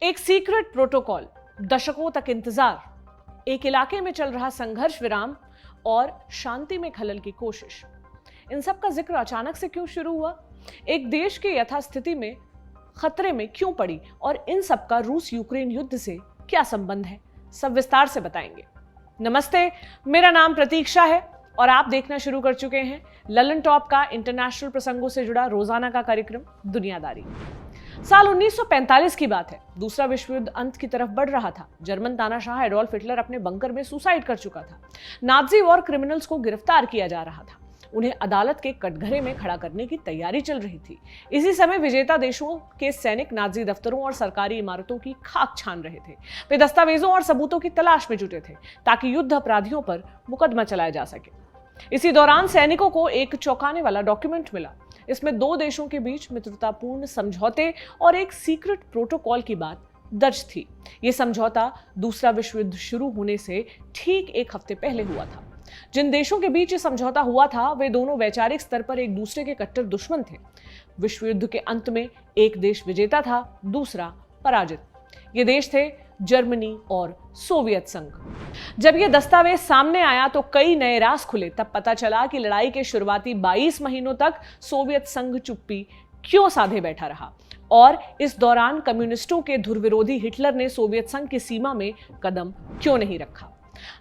एक secret protocol, दशकों तक इंतजार, एक इलाके में चल रहा संघर्ष विराम और शांति में खलल की कोशिश। इन सब का जिक्र अचानक से क्यों शुरू हुआ? एक देश की यथास्थिति में खतरे में क्यों पड़ी और इन सब का रूस यूक्रेन युद्ध से क्या संबंध है? सब विस्तार से बताएंगे। नमस्ते, मेरा नाम प्रतीक्षा है और आप देखना शुरू कर चुके हैं ललन टॉप का इंटरनेशनल प्रसंगों से जुड़ा रोजाना का कार्यक्रम दुनियादारी। साल 1945 की बात है। दूसरा विश्व युद्ध अंत की तरफ बढ़ रहा था। जर्मन तानाशाह एडोल्फ हिटलर अपने बंकर में सुसाइड कर चुका था। नाजी वॉर क्रिमिनल्स को गिरफ्तार किया जा रहा था। उन्हें अदालत के कटघरे में खड़ा करने की तैयारी चल रही थी। इसी समय विजेता देशों के सैनिक नाजी दफ्तरों और सरकारी इमारतों की खाक छान रहे थे। वे दस्तावेजों और सबूतों की तलाश में जुटे थे ताकि युद्ध अपराधियों पर मुकदमा चलाया जा सके। इसी दौरान सैनिकों को एक चौंकाने वाला डॉक्यूमेंट मिला। इसमें दो देशों के बीच मित्रतापूर्ण समझौते और एक सीक्रेट प्रोटोकॉल की बात दर्ज थी। यह समझौता दूसरा विश्व युद्ध शुरू होने से ठीक एक हफ्ते पहले हुआ था। जिन देशों के बीच ये समझौता हुआ था वे दोनों वैचारिक स्तर पर एक दूसरे के कट्टर दुश्मन थे। विश्व युद्ध के अंत में एक देश विजेता था, दूसरा पराजित। ये देश थे जर्मनी और सोवियत संघ। जब यह दस्तावेज सामने आया तो कई नए राज खुले। तब पता चला कि लड़ाई के शुरुआती 22 महीनों तक सोवियत संघ चुप्पी क्यों साधे बैठा रहा और इस दौरान कम्युनिस्टों के धुरविरोधी हिटलर ने सोवियत संघ की सीमा में कदम क्यों नहीं रखा।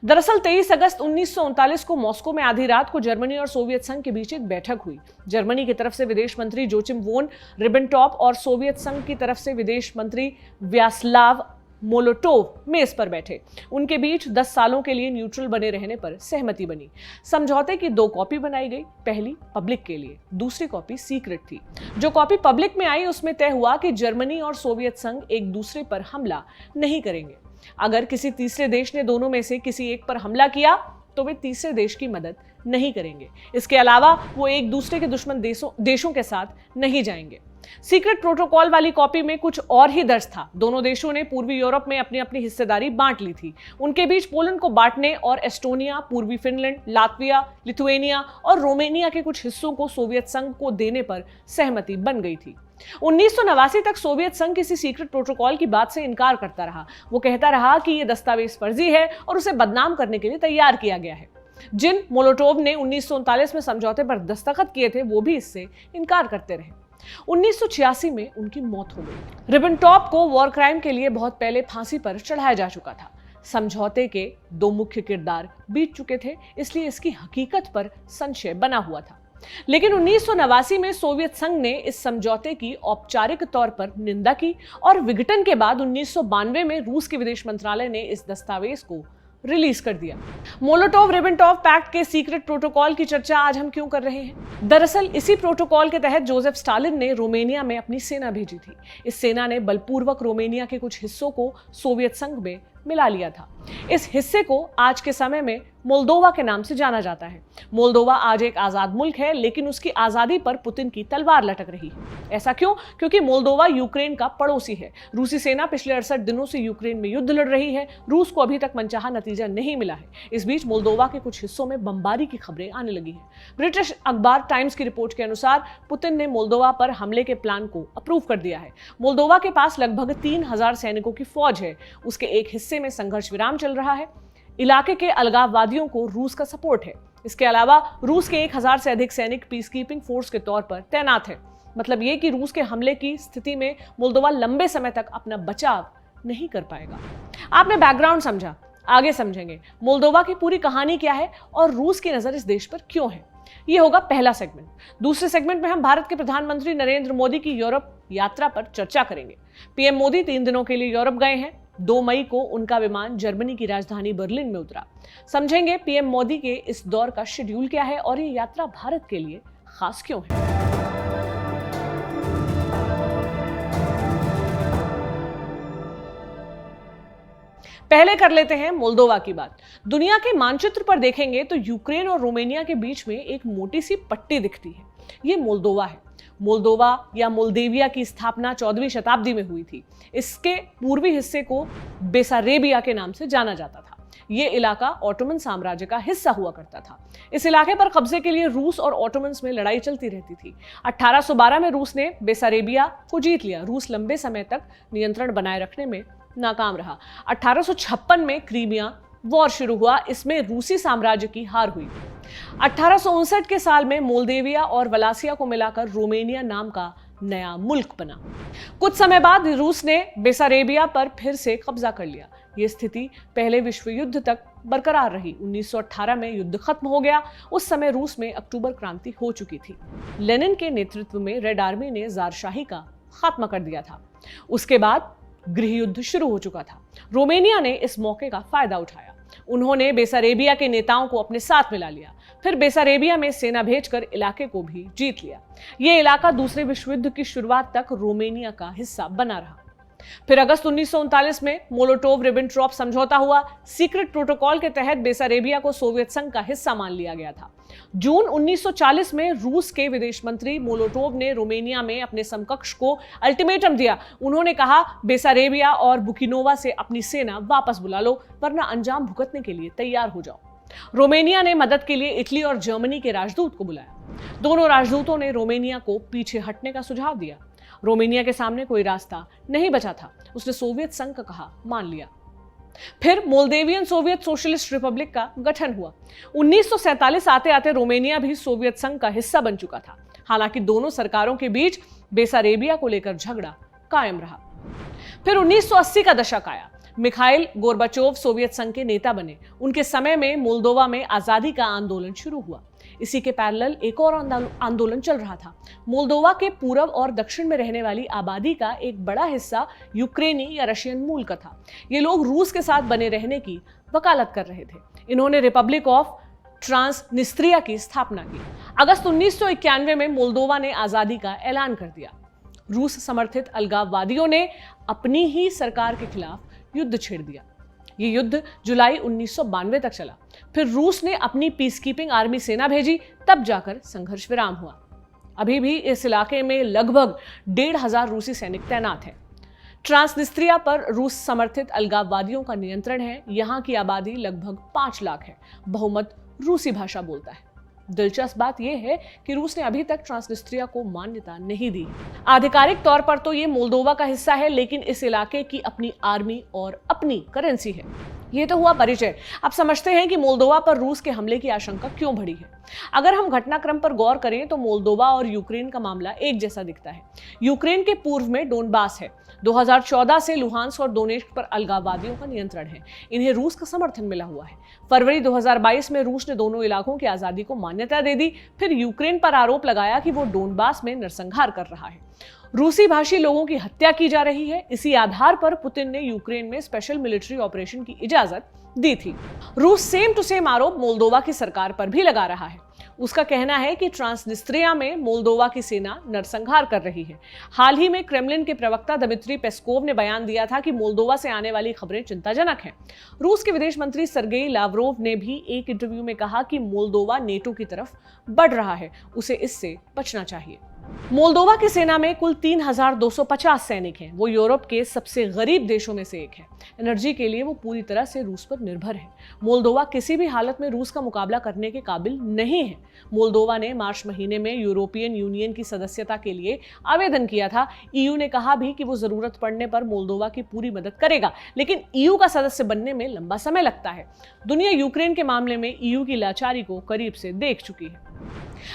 दरअसल 23 अगस्त 1939 को मॉस्को में आधी रात को जर्मनी और सोवियत संघ के बीच एक बैठक हुई। जर्मनी की तरफ से विदेश मंत्री जोचिम वोन रिबेनट्रॉप और सोवियत संघ की तरफ से विदेश मंत्री व्यास्लाव मोलोटोव मेज पर बैठे। उनके बीच 10 सालों के लिए न्यूट्रल बने रहने पर सहमति बनी। समझौते की 2 कॉपी बनाई गई। पहली पब्लिक के लिए, दूसरी कॉपी सीक्रेट थी। जो कॉपी पब्लिक में आई उसमें तय हुआ कि जर्मनी और सोवियत संघ एक दूसरे पर हमला नहीं करेंगे। अगर किसी तीसरे देश ने दोनों में से किसी एक पर हमला किया तो वे तीसरे देश की मदद नहीं करेंगे। इसके अलावा वो एक दूसरे के दुश्मन देशों के साथ नहीं जाएंगे। सीक्रेट प्रोटोकॉल वाली कॉपी में कुछ और ही दर्ज था। दोनों देशों ने पूर्वी यूरोप में अपनी अपनी हिस्सेदारी बांट ली थी। उनके बीच पोलैंड को बांटने और एस्टोनिया, पूर्वी फिनलैंड, लातविया, लिथुएनिया और रोमेनिया के कुछ हिस्सों को सोवियत संघ को देने पर सहमति बन गई थी। 1989 तक सोवियत संघ किसी सीक्रेट प्रोटोकॉल की बात से इनकार करता रहा। वो कहता रहा कि यह दस्तावेज फर्जी है और उसे बदनाम करने के लिए तैयार किया गया है। जिन मोलोटोव ने 1939 में समझौते पर दस्तखत किए थे वो भी इससे इनकार करते रहे। 1986 में उनकी मौत हो गई। रिबेनट्रॉप को वॉर क्राइम के लिए बहुत पहले फांसी पर चढ़ाया जा चुका था। समझौते के 2 मुख्य किरदार बीत चुके थे, इसलिए इसकी हकीकत पर संशय बना हुआ था। लेकिन 1989 में सोवियत संघ ने इस समझौते की औपचारिक तौर पर निंदा की और विघटन के बाद 1992 में रूस के विदेश मंत्रालय ने इस दस्तावेज को रिलीज कर दिया। मोलोटोव रिबेनट्रॉप पैक्ट के सीक्रेट प्रोटोकॉल की चर्चा आज हम क्यों कर रहे हैं? दरअसल इसी प्रोटोकॉल के तहत जोसेफ स्टालिन ने रोमेनिया में अपनी सेना भेजी थी। इस सेना ने बलपूर्वक रोमेनिया के कुछ हिस्सों को सोवियत संघ में मिला लिया था। इस हिस्से को आज के समय में मोल्दोवा के नाम से जाना जाता है। मोल्दोवा आज एक आजाद मुल्क है, लेकिन उसकी आजादी पर पुतिन की तलवार लटक रही है। ऐसा क्यों? क्योंकि मोल्दोवा यूक्रेन का पड़ोसी है। रूसी सेना पिछले 68 दिनों से यूक्रेन में युद्ध लड़ रही है। रूस को अभी तक मनचाहा नतीजा नहीं मिला है। इस बीच मोल्दोवा के कुछ हिस्सों में बमबारी की खबरें आने लगी हैं। ब्रिटिश अखबार टाइम्स की रिपोर्ट के अनुसार पुतिन ने मोल्दोवा पर हमले के प्लान को अप्रूव कर दिया है। मोल्दोवा के पास लगभग 3000 सैनिकों की फौज है। उसके एक हिस्से में संघर्ष विराम चल रहा है। इलाके के अलगाववादियों को रूस का सपोर्ट है। इसके अलावा रूस के 1000 से अधिक सैनिक पीस कीपिंग फोर्स के तौर पर तैनात है। मतलब ये कि रूस के हमले की स्थिति में मोल्दोवा लंबे समय तक अपना बचाव नहीं कर पाएगा। आपने बैकग्राउंड समझा, आगे समझेंगे मोल्दोवा की पूरी कहानी क्या है और रूस की नजर इस देश पर क्यों है। ये होगा पहला सेगमेंट। दूसरे सेगमेंट में हम भारत के प्रधानमंत्री नरेंद्र मोदी की यूरोप यात्रा पर चर्चा करेंगे। पीएम मोदी 3 दिनों के लिए यूरोप गए हैं। 2 मई को उनका विमान जर्मनी की राजधानी बर्लिन में उतरा। समझेंगे पीएम मोदी के इस दौर का शेड्यूल क्या है और ये यात्रा भारत के लिए खास क्यों है। पहले कर लेते हैं मोल्दोवा की बात। दुनिया के मानचित्र पर देखेंगे तो यूक्रेन और रोमेनिया के बीच में एक मोटी सी पट्टी दिखती है। ये मोल्दोवा है। मोल्दोवा या मोल्देविया की स्थापना 14वीं शताब्दी में हुई थी। इसके पूर्वी हिस्से को बेसारेबिया के नाम से जाना जाता था। ये इलाका ऑटोमन साम्राज्य का हिस्सा हुआ करता था। इस इलाके पर कब्जे के लिए रूस और ऑटोमन्स में लड़ाई चलती रहती थी। 1812 में रूस ने बेसारेबिया को जीत लिया। रूस लंबे समय तक नियंत्रण बनाए रखने में नाकाम रहा। 1856 में क्रीमिया वॉर शुरू हुआ। इसमें रूसी साम्राज्य की हार हुई। 1859 के साल में मोल्देविया और वलासिया को मिलाकर रोमेनिया नाम का नया मुल्क बना। कुछ समय बाद रूस ने बेसारेबिया पर फिर से कब्जा कर लिया। यह स्थिति पहले विश्व युद्ध तक बरकरार रही। 1918 में युद्ध खत्म हो गया। उस समय रूस में अक्टूबर क्रांति हो चुकी थी। लेनिन के नेतृत्व में रेड आर्मी ने ज़ारशाही का खात्मा कर दिया था। उसके बाद गृह युद्ध शुरू हो चुका था। रोमेनिया ने इस मौके का फायदा उठाया। उन्होंने बेसारेबिया के नेताओं को अपने साथ मिला लिया। फिर बेसारेबिया में सेना भेजकर इलाके को भी जीत लिया। यह इलाका दूसरे विश्व युद्ध की शुरुआत तक रोमेनिया का हिस्सा बना रहा। फिर अगस्त 1939 में मोलोटोव रिबेनट्रॉप समझौता हुआ। सीक्रेट प्रोटोकॉल के तहत बेसारेबिया को सोवियत संघ का हिस्सा मान लिया गया था। जून 1940 में रूस के विदेश मंत्री मोलोटोव ने रोमेनिया में अपने समकक्ष को अल्टीमेटम दिया। उन्होंने कहा, बेसारेबिया और बुकिनोवा से अपनी सेना वापस बुला लो, वरना अंजाम भुगतने के लिए तैयार हो जाओ। रोमेनिया ने मदद के लिए इटली और जर्मनी के राजदूत को बुलाया। दोनों राजदूतों ने रोमेनिया को पीछे हटने का सुझाव दिया। रोमेनिया के सामने कोई रास्ता नहीं बचा था। उसने सोवियत संघ का कहा मान लिया। फिर मोल्देवियन सोवियत सोशलिस्ट रिपब्लिक का गठन हुआ। 1947 आते आते रोमेनिया भी सोवियत संघ का हिस्सा बन चुका था। हालांकि दोनों सरकारों के बीच बेसारेबिया को लेकर झगड़ा कायम रहा। फिर 1980 का दशक आया। मिखाइल गोर्बाचोव सोवियत संघ के नेता बने। उनके समय में मोल्दोवा में आजादी का आंदोलन शुरू हुआ। इसी के पैरेलल एक और आंदोलन चल रहा था। मोल्दोवा के पूर्व और दक्षिण में रहने वाली आबादी का एक बड़ा हिस्सा यूक्रेनी या रशियन मूल का था। ये लोग रूस के साथ बने रहने की वकालत कर रहे थे। इन्होंने रिपब्लिक ऑफ ट्रांसनिस्त्रिया की स्थापना की। अगस्त 1991 में मोल्दोवा ने आजादी का ऐलान कर दिया। रूस समर्थित अलगाववादियों ने अपनी ही सरकार के खिलाफ युद्ध छेड़ दिया। ये युद्ध जुलाई 1992 तक चला। फिर रूस ने अपनी पीसकीपिंग आर्मी सेना भेजी, तब जाकर संघर्ष विराम हुआ। अभी भी इस इलाके में लगभग 1,500 रूसी सैनिक तैनात हैं। ट्रांसनिस्त्रिया पर रूस समर्थित अलगाववादियों का नियंत्रण है। यहाँ की आबादी लगभग 5 लाख है। बहुमत रूसी भाषा बोलता है। दिलचस्प बात यह है कि रूस ने अभी तक ट्रांसनिस्त्रिया को मान्यता नहीं दी। आधिकारिक तौर पर तो ये मोल्दोवा का हिस्सा है, लेकिन इस इलाके की अपनी आर्मी और अपनी करेंसी है। ये तो हुआ परिचय। अब समझते हैं कि मोल्दोवा पर रूस के हमले की आशंका क्यों बढ़ी है। अगर हम घटनाक्रम पर गौर करें तो मोल्दोवा और यूक्रेन का मामला एक जैसा दिखता है। यूक्रेन के पूर्व में डोनबास है। 2014 से लुहांस्क और डोनेट्स्क पर अलगाववादियों का नियंत्रण है। इन्हें रूस का समर्थन मिला हुआ है। फरवरी 2022 में रूस ने दोनों इलाकों की आजादी को मान्यता दे दी। फिर यूक्रेन पर आरोप लगाया कि वो डोनबास में नरसंहार कर रहा है। रूसी भाषी लोगों की हत्या की जा रही है। इसी आधार पर पुतिन ने यूक्रेन में स्पेशल मिलिट्री ऑपरेशन की इजाजत दी थी। रूस सेम टू सेम आरोप मोल्दोवा की सरकार पर भी लगा रहा है। उसका कहना है कि ट्रांसनिस्त्रिया में मोल्दोवा की सेना नरसंहार कर रही है। हाल ही में क्रेमलिन के प्रवक्ता दमित्री पेस्कोव ने बयान दिया था कि मोल्दोवा से आने वाली खबरें चिंताजनक हैं। रूस के विदेश मंत्री सर्गेई लावरोव ने भी एक इंटरव्यू में कहा कि मोल्दोवा नेटो की तरफ बढ़ रहा है, उसे इससे बचना चाहिए। मोल्दोवा की सेना में कुल 3,250 सैनिक हैं। वो यूरोप के सबसे गरीब देशों में से एक है। एनर्जी के लिए वो पूरी तरह से रूस पर निर्भर है। मोल्दोवा किसी भी हालत में रूस का मुकाबला करने के काबिल नहीं है। मोल्दोवा ने मार्च महीने में यूरोपियन यूनियन की सदस्यता के लिए आवेदन किया था। ईयू ने कहा भी कि वो जरूरत पड़ने पर मोल्दोवा की पूरी मदद करेगा, लेकिन ईयू का सदस्य बनने में लंबा समय लगता है। दुनिया यूक्रेन के मामले में ईयू की लाचारी को करीब से देख चुकी है।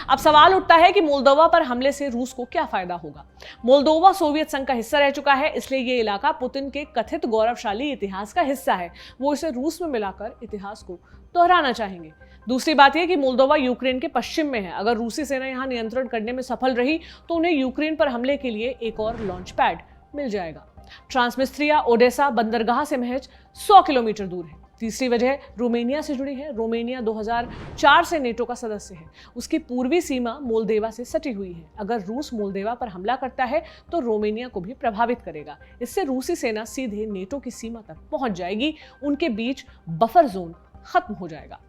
अब सवाल उठता है कि मोल्दोवा पर हमले से रूस को क्या फायदा होगा। मोल्दोवा सोवियत संघ का हिस्सा रह चुका है, इसलिए ये इलाका पुतिन के कथित गौरवशाली इतिहास का हिस्सा है। वो इसे रूस में मिलाकर इतिहास को दोहराना चाहेंगे। दूसरी बात यह कि मोल्दोवा यूक्रेन के पश्चिम में है। अगर रूसी सेना यहां नियंत्रण करने में सफल रही तो उन्हें यूक्रेन पर हमले के लिए एक और लॉन्च पैड मिल जाएगा। ट्रांसनिस्त्रिया ओडेसा बंदरगाह से महज 100 किलोमीटर दूर है। तीसरी वजह रोमेनिया से जुड़ी है। रोमेनिया 2004 से नेटो का सदस्य है। उसकी पूर्वी सीमा मोल्दोवा से सटी हुई है। अगर रूस मोल्दोवा पर हमला करता है तो रोमेनिया को भी प्रभावित करेगा। इससे रूसी सेना सीधे नेटो की सीमा तक पहुंच जाएगी। उनके बीच बफर जोन खत्म हो जाएगा।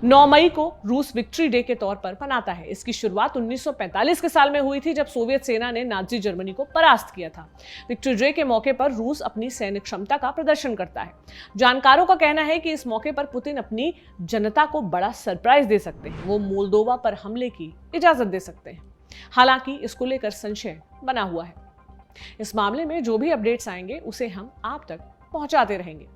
9 मई को रूस विक्ट्री डे के तौर पर मनाता है। इसकी शुरुआत 1945 के साल में हुई थी, जब सोवियत सेना ने नाजी जर्मनी को परास्त किया था। विक्ट्री डे के मौके पर रूस अपनी सैन्य क्षमता का प्रदर्शन करता है। जानकारों का कहना है कि इस मौके पर पुतिन अपनी जनता को बड़ा सरप्राइज दे सकते हैं। वो मोल्दोवा पर हमले की इजाजत दे सकते हैं। हालांकि इसको लेकर संशय बना हुआ है। इस मामले में जो भी अपडेट्स आएंगे उसे हम आप तक पहुंचाते रहेंगे।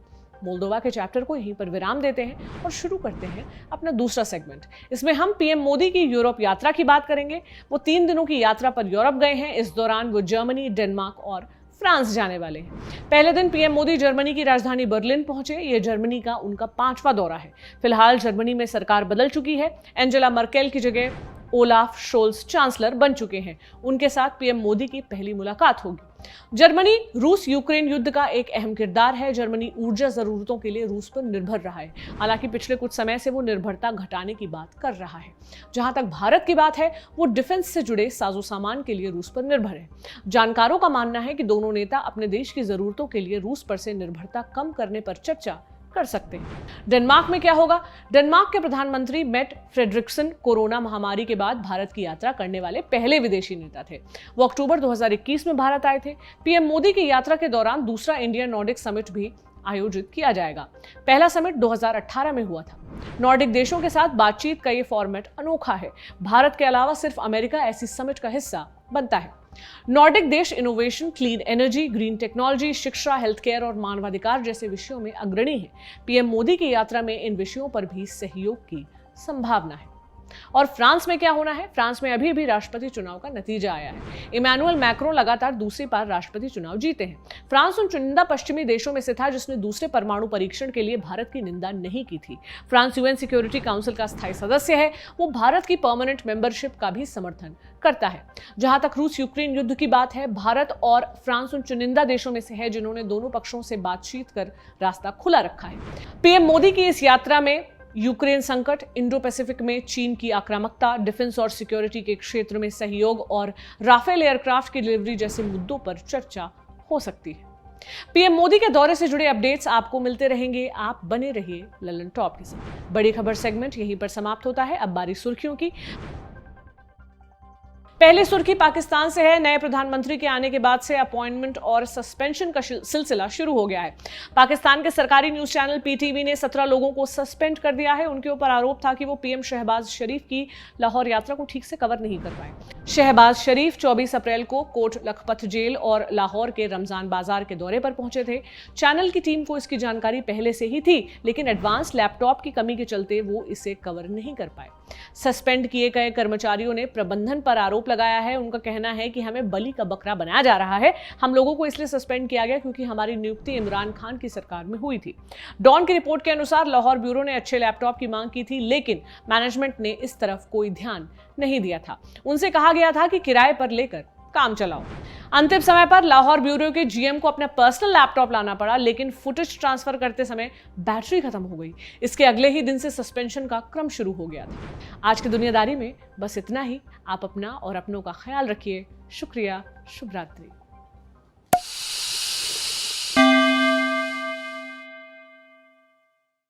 मोल्दोवा के चैप्टर को यहीं पर विराम देते हैं और शुरू करते हैं अपना दूसरा सेगमेंट। इसमें हम पीएम मोदी की यूरोप यात्रा की बात करेंगे। वो 3 दिनों की यात्रा पर यूरोप गए हैं। इस दौरान वो जर्मनी, डेनमार्क और फ्रांस जाने वाले हैं। पहले दिन पीएम मोदी जर्मनी की राजधानी बर्लिन पहुंचे। ये जर्मनी का उनका 5वां दौरा है। फिलहाल जर्मनी में सरकार बदल चुकी है। एंजेला मर्केल की जगह ओलाफ शोल्स चांसलर बन चुके हैं। उनके साथ पीएम मोदी की पहली मुलाकात होगी। जर्मनी रूस यूक्रेन युद्ध का एक अहम किरदार है। जर्मनी ऊर्जा जरूरतों के लिए रूस पर निर्भर रहा है। हालांकि पिछले कुछ समय से वो निर्भरता घटाने की बात कर रहा है। जहां तक भारत की बात है, वो डिफेंस से जुड़े साजो सामान के लिए रूस पर निर्भर है। जानकारों का मानना है कि दोनों नेता अपने देश की जरूरतों के लिए रूस पर से निर्भरता कम करने पर चर्चा कर सकते हैं। डेनमार्क में क्या होगा? डेनमार्क के प्रधानमंत्री मेट फ्रेडरिक्सन कोरोना महामारी के बाद भारत की यात्रा करने वाले पहले विदेशी नेता थे। वो अक्टूबर 2021 में भारत आए थे। पीएम मोदी की यात्रा के दौरान दूसरा इंडिया नॉर्डिक समिट भी आयोजित किया जाएगा। पहला समिट 2018 में हुआ था। नॉर्डिक देशों के साथ बातचीत का ये फॉर्मेट अनोखा है। भारत के अलावा सिर्फ अमेरिका ऐसी समिट का हिस्सा बनता है। नॉर्डिक देश innovation, clean energy, green technology, शिक्षा, हेल्थ केयर और मानवाधिकार जैसे विषयों में अग्रणी है। पीएम मोदी की यात्रा में इन विषयों पर भी सहयोग की संभावना है। और फ्रांस में क्या होना है? फ्रांस में अभी राष्ट्रपति चुनाव का नतीजा आया है। इमैनुअल मैक्रों लगातार दूसरी बार राष्ट्रपति चुनाव जीते हैं। फ्रांस उन चुनिंदा पश्चिमी देशों में से था जिसने दूसरे परमाणु परीक्षण के लिए भारत की निंदा नहीं की थी। फ्रांस यूएन सिक्योरिटी काउंसिल का स्थायी सदस्य है। वो भारत की परमानेंट मेंबरशिप का भी समर्थन करता है। जहां तक रूस यूक्रेन युद्ध की बात है, भारत और फ्रांस उन चुनिंदा देशों में से है जिन्होंने दोनों पक्षों से बातचीत कर रास्ता खुला रखा है। पीएम मोदी की इस यात्रा में यूक्रेन संकट, इंडो पैसिफिक में चीन की आक्रामकता, डिफेंस और सिक्योरिटी के क्षेत्र में सहयोग और राफेल एयरक्राफ्ट की डिलीवरी जैसे मुद्दों पर चर्चा हो सकती है। पीएम मोदी के दौरे से जुड़े अपडेट्स आपको मिलते रहेंगे। आप बने रहिए ललन टॉप के साथ। बड़ी खबर सेगमेंट यहीं पर समाप्त होता है। अब बारी सुर्खियों की। पहली सुर्खी पाकिस्तान से है। नए प्रधानमंत्री के आने के बाद से अपॉइंटमेंट और सस्पेंशन का सिलसिला शुरू हो गया है। पाकिस्तान के सरकारी न्यूज चैनल पीटीवी ने 17 लोगों को सस्पेंड कर दिया है। उनके ऊपर आरोप था कि वो पीएम शहबाज शरीफ की लाहौर यात्रा को ठीक से कवर नहीं कर पाए। शहबाज शरीफ 24 अप्रैल को कोट लखपत जेल और लाहौर के रमजान बाजार के दौरे पर पहुंचे थे। चैनल की टीम को इसकी जानकारी पहले से ही थी, लेकिन एडवांस लैपटॉप की कमी के चलते वो इसे कवर नहीं कर पाए। सस्पेंड किए गए कर्मचारियों ने प्रबंधन पर आरोप लगाया है। उनका कहना है कि हमें बलि का बकरा बनाया जा रहा है। हम लोगों को इसलिए सस्पेंड किया गया क्योंकि हमारी नियुक्ति इमरान खान की सरकार में हुई थी। डॉन की रिपोर्ट के अनुसार लाहौर ब्यूरो ने अच्छे लैपटॉप की मांग की थी, लेकिन मैनेजमेंट ने इस तरफ कोई ध्यान नहीं दिया था। उनसे कहा गया था कि किराए पर लेकर काम चलाओ। अंतिम समय पर लाहौर ब्यूरो के जीएम को अपना पर्सनल लैपटॉप लाना पड़ा, लेकिन फुटेज ट्रांसफर करते समय बैटरी खत्म हो गई। इसके अगले ही दिन से सस्पेंशन का क्रम शुरू हो गया था। आज की दुनियादारी में बस इतना ही। आप अपना और अपनों का ख्याल रखिए। शुक्रिया। शुभ रात्रि।